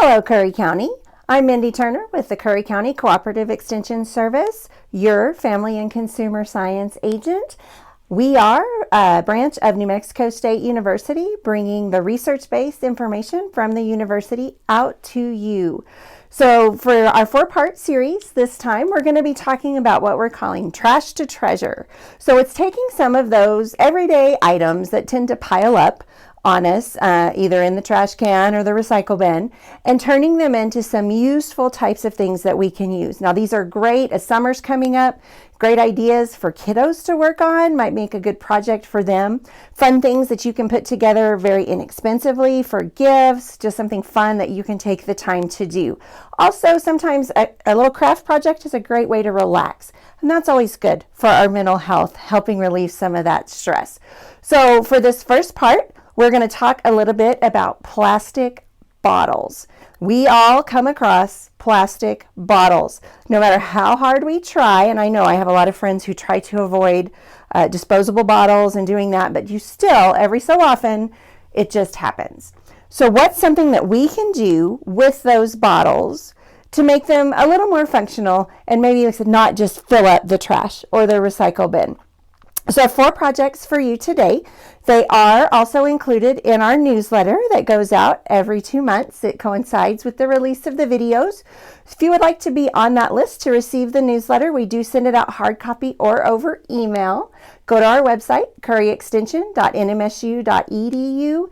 Hello, Curry County. I'm Mindy Turner with the Curry County Cooperative Extension Service, your Family and Consumer Science agent. We are a branch of New Mexico State University, bringing the research-based information from the university out to you. So for our 4-part series this time, we're going to be talking about what we're calling trash to treasure. So it's taking some of those everyday items that tend to pile up on us, either in the trash can or the recycle bin, and turning them into some useful types of things that we can use. Now, these are great as summer's coming up, great ideas for kiddos to work on, might make a good project for them. Fun things that you can put together very inexpensively for gifts, just something fun that you can take the time to do. Also, sometimes a little craft project is a great way to relax, and that's always good for our mental health, helping relieve some of that stress. So for this first part, we're going to talk a little bit about plastic bottles. We all come across plastic bottles, no matter how hard we try. And I know I have a lot of friends who try to avoid disposable bottles and doing that, but you still, every so often, it just happens. So what's something that we can do with those bottles to make them a little more functional and maybe not just fill up the trash or the recycle bin? So 4 projects for you today. They are also included in our newsletter that goes out every 2 months. It coincides with the release of the videos. If you would like to be on that list to receive the newsletter, we do send it out hard copy or over email. Go to our website, curryextension.nmsu.edu.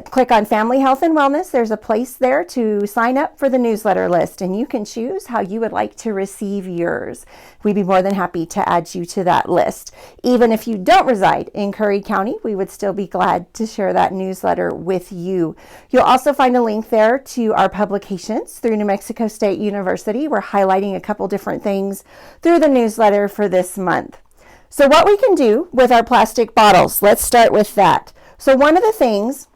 Click on Family Health and Wellness. There's a place there to sign up for the newsletter list, and you can choose how you would like to receive yours. We'd be more than happy to add you to that list. Even if you don't reside in Curry County, we would still be glad to share that newsletter with you. You'll also find a link there to our publications through New Mexico State University. We're highlighting a couple different things through the newsletter for this month. So what we can do with our plastic bottles, let's start with that. So one of the things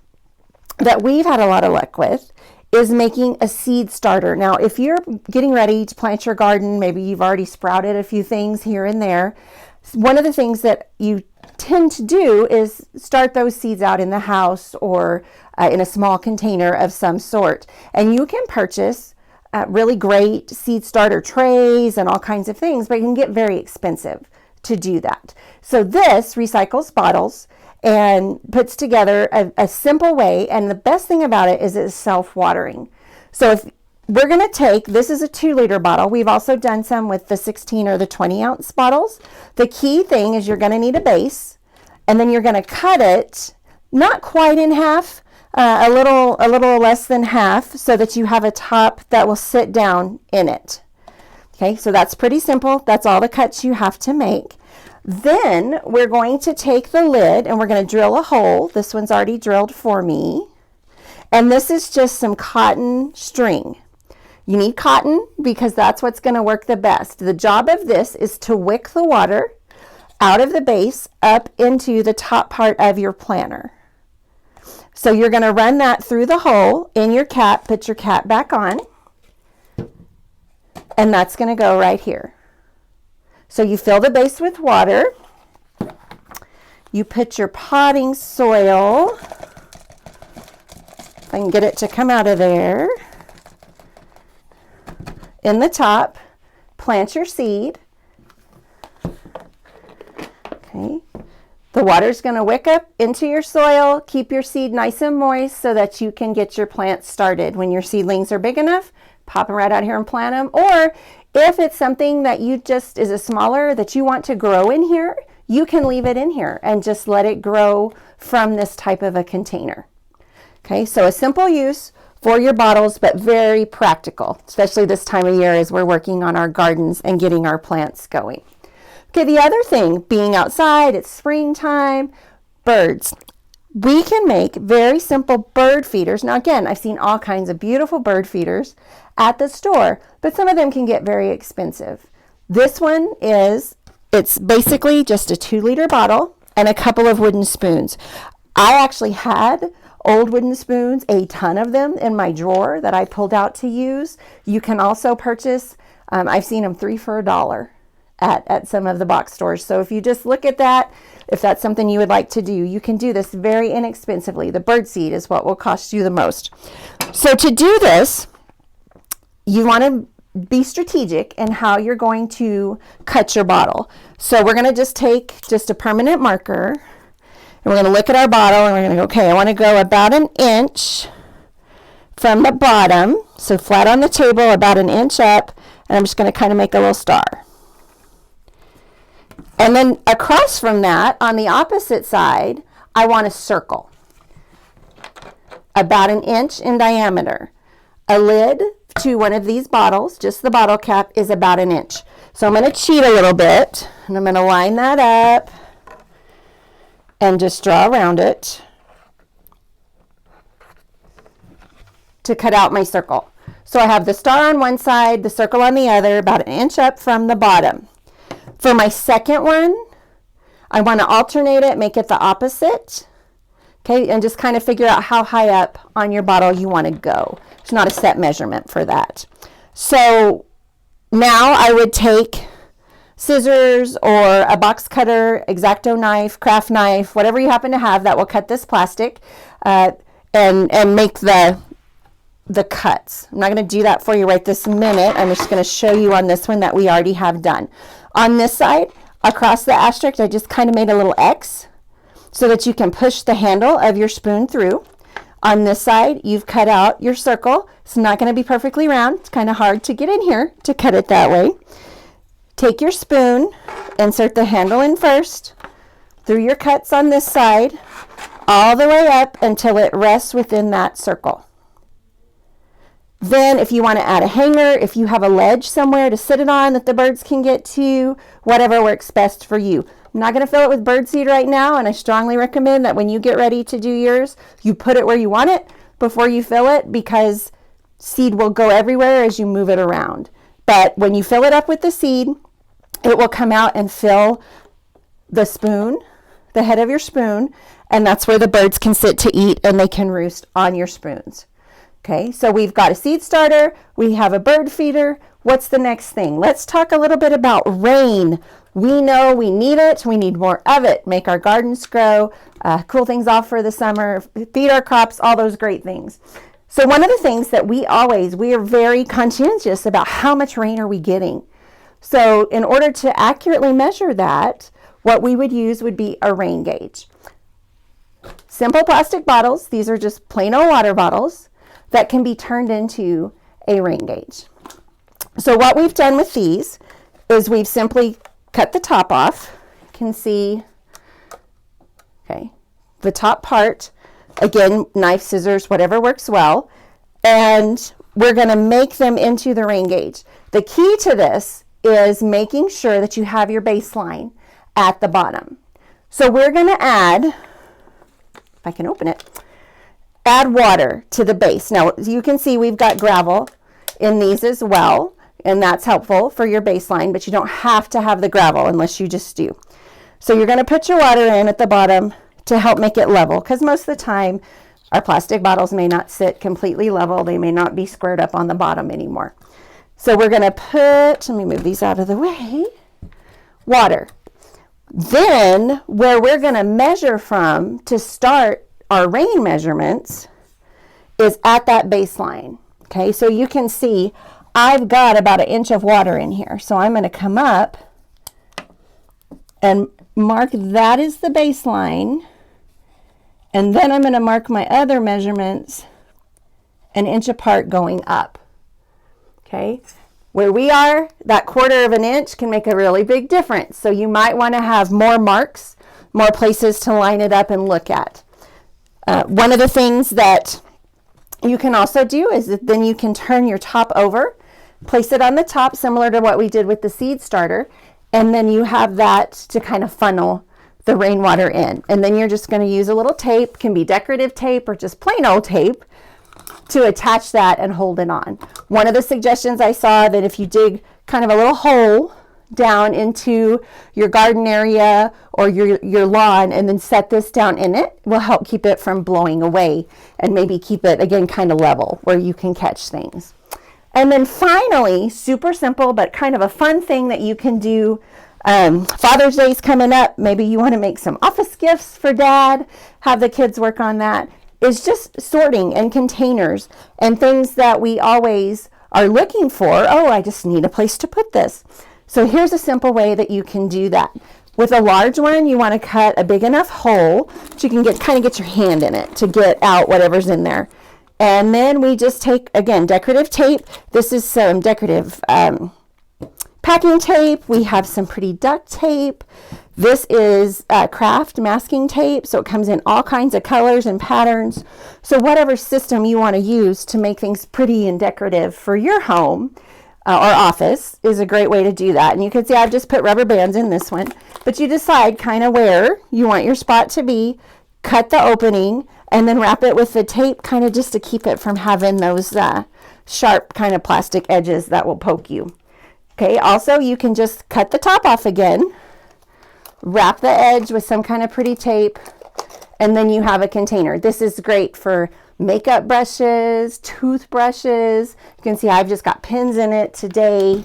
that we've had a lot of luck with is making a seed starter. Now, if you're getting ready to plant your garden, maybe you've already sprouted a few things here and there, one of the things that you tend to do is start those seeds out in the house or in a small container of some sort. And you can purchase really great seed starter trays and all kinds of things, but it can get very expensive to do that. So this recycles bottles and puts together a simple way, and the best thing about it is it's self-watering. So if we're going to take, this is a 2-liter bottle. We've also done some with the 16 or the 20-ounce bottles. The key thing is you're going to need a base, and then you're going to cut it not quite in half, a little less than half, so that you have a top that will sit down in it. Okay, so that's pretty simple. That's all the cuts you have to make. Then we're going to take the lid and we're going to drill a hole. This one's already drilled for me. And this is just some cotton string. You need cotton because that's what's going to work the best. The job of this is to wick the water out of the base up into the top part of your planter. So you're going to run that through the hole in your cap, put your cap back on, and that's going to go right here. So you fill the base with water, you put your potting soil, if I can get it to come out of there, in the top, plant your seed. Okay. The water's going to wick up into your soil, keep your seed nice and moist so that you can get your plants started. When your seedlings are big enough, pop them right out here and plant them. Or if it's something that you just is a smaller that you want to grow in here, you can leave it in here and just let it grow from this type of a container. Okay, so a simple use for your bottles, but very practical, especially this time of year as we're working on our gardens and getting our plants going. Okay, the other thing, being outside, it's springtime, birds. We can make very simple bird feeders. Now again, I've seen all kinds of beautiful bird feeders at the store, but some of them can get very expensive. This one it's basically just a 2-liter bottle and a couple of wooden spoons. I actually had old wooden spoons, a ton of them in my drawer that I pulled out to use. You can also purchase, I've seen them 3 for $1. at some of the box stores. So if you just look at that, if that's something you would like to do, you can do this very inexpensively. The bird seed is what will cost you the most. So to do this, you want to be strategic in how you're going to cut your bottle. So we're going to just take just a permanent marker, and we're going to look at our bottle, and we're going to go, okay, I want to go about 1 inch from the bottom, so flat on the table, about 1 inch up, and I'm just going to kind of make a little star. And then across from that, on the opposite side, I want a circle about 1 inch in diameter. A lid to one of these bottles, just the bottle cap, is about 1 inch. So I'm going to cheat a little bit, and I'm going to line that up and just draw around it to cut out my circle. So I have the star on one side, the circle on the other, about 1 inch up from the bottom. For my second one, I want to alternate it, make it the opposite, okay, and just kind of figure out how high up on your bottle you want to go. It's not a set measurement for that. So now I would take scissors or a box cutter, X-Acto knife, craft knife, whatever you happen to have that will cut this plastic, and make the cuts. I'm not going to do that for you right this minute. I'm just going to show you on this one that we already have done. On this side, across the asterisk, I just kind of made a little X so that you can push the handle of your spoon through. On this side, you've cut out your circle. It's not going to be perfectly round. It's kind of hard to get in here to cut it that way. Take your spoon, insert the handle in first, through your cuts on this side, all the way up until it rests within that circle. Then if you want to add a hanger, if you have a ledge somewhere to sit it on that the birds can get to, whatever works best for you. I'm not going to fill it with bird seed right now, and I strongly recommend that when you get ready to do yours, you put it where you want it before you fill it, because seed will go everywhere as you move it around. But when you fill it up with the seed, it will come out and fill the spoon, the head of your spoon, and that's where the birds can sit to eat, and they can roost on your spoons. Okay, so we've got a seed starter, we have a bird feeder. What's the next thing? Let's talk a little bit about rain. We know we need it, we need more of it, make our gardens grow, cool things off for the summer, feed our crops, all those great things. So one of the things that we are very conscientious about how much rain are we getting. So in order to accurately measure that, what we would use would be a rain gauge. Simple plastic bottles, these are just plain old water bottles that can be turned into a rain gauge. So what we've done with these is we've simply cut the top off. You can see, okay, the top part, again, knife, scissors, whatever works well, and we're going to make them into the rain gauge. The key to this is making sure that you have your baseline at the bottom. So we're going to add, if I can open it, add water to the base. Now you can see we've got gravel in these as well, and that's helpful for your baseline, but you don't have to have the gravel unless you just do. So you're going to put your water in at the bottom to help make it level, because most of the time our plastic bottles may not sit completely level. They may not be squared up on the bottom anymore. So we're going to put, let me move these out of the way, water. Then where we're going to measure from to start our rain measurements is at that baseline. Okay, so you can see I've got about 1 inch of water in here. So I'm going to come up and mark that is the baseline. And then I'm going to mark my other measurements 1 inch apart going up. Okay, where we are, that 1/4 of an inch can make a really big difference. So you might want to have more marks, more places to line it up and look at. One of the things that you can also do is that then you can turn your top over, place it on the top, similar to what we did with the seed starter, and then you have that to kind of funnel the rainwater in. And then you're just going to use a little tape, can be decorative tape or just plain old tape, to attach that and hold it on. One of the suggestions I saw that if you dig kind of a little hole down into your garden area or your lawn and then set this down in it, will help keep it from blowing away and maybe keep it again kind of level where you can catch things. And then finally, super simple but kind of a fun thing that you can do Father's Day's coming up. Maybe you want to make some office gifts for dad, have the kids work on that. It's just sorting and containers and things that we always are looking for. Oh, I just need a place to put this. So here's a simple way that you can do that. With a large one, you want to cut a big enough hole so you can kind of get your hand in it to get out whatever's in there. And then we just take, again, decorative tape. This is some decorative packing tape. We have some pretty duct tape. This is craft masking tape, so it comes in all kinds of colors and patterns. So whatever system you want to use to make things pretty and decorative for your home or office is a great way to do that. And you can see I've just put rubber bands in this one, but you decide kind of where you want your spot to be, cut the opening, and then wrap it with the tape kind of just to keep it from having those sharp kind of plastic edges that will poke you. Okay, also you can just cut the top off again, wrap the edge with some kind of pretty tape, and then you have a container. This is great for makeup brushes, toothbrushes. You can see I've just got pins in it today.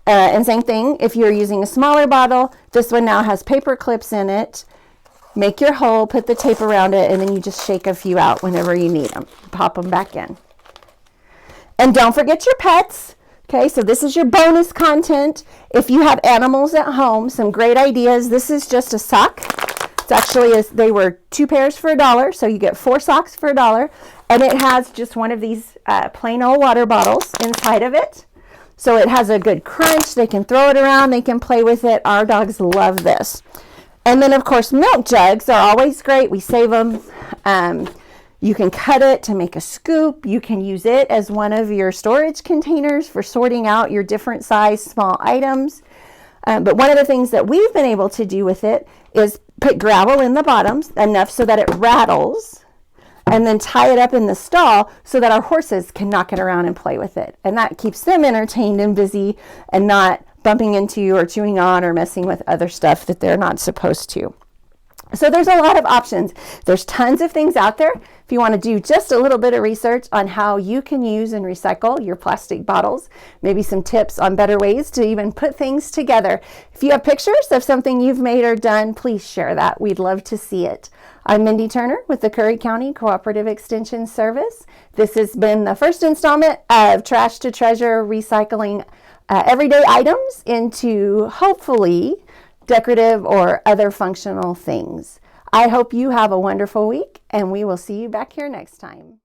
And same thing, if you're using a smaller bottle, this one now has paper clips in it. Make your hole, put the tape around it, and then you just shake a few out whenever you need them. Pop them back in. And don't forget your pets. Okay, so this is your bonus content. If you have animals at home, some great ideas. This is just a sock. It's actually, they were 2 pairs for $1, so you get 4 socks for $1. And it has just one of these plain old water bottles inside of it. So it has a good crunch. They can throw it around. They can play with it. Our dogs love this. And then, of course, milk jugs are always great. We save them. You can cut it to make a scoop. You can use it as one of your storage containers for sorting out your different size small items. But one of the things that we've been able to do with it is put gravel in the bottoms enough so that it rattles, and then tie it up in the stall so that our horses can knock it around and play with it. And that keeps them entertained and busy and not bumping into or chewing on or messing with other stuff that they're not supposed to. So there's a lot of options. There's tons of things out there. If you want to do just a little bit of research on how you can use and recycle your plastic bottles, maybe some tips on better ways to even put things together. If you have pictures of something you've made or done, please share that. We'd love to see it. I'm Mindy Turner with the Curry County Cooperative Extension Service. This has been the first installment of Trash to Treasure, recycling everyday items into hopefully decorative or other functional things. I hope you have a wonderful week, and we will see you back here next time.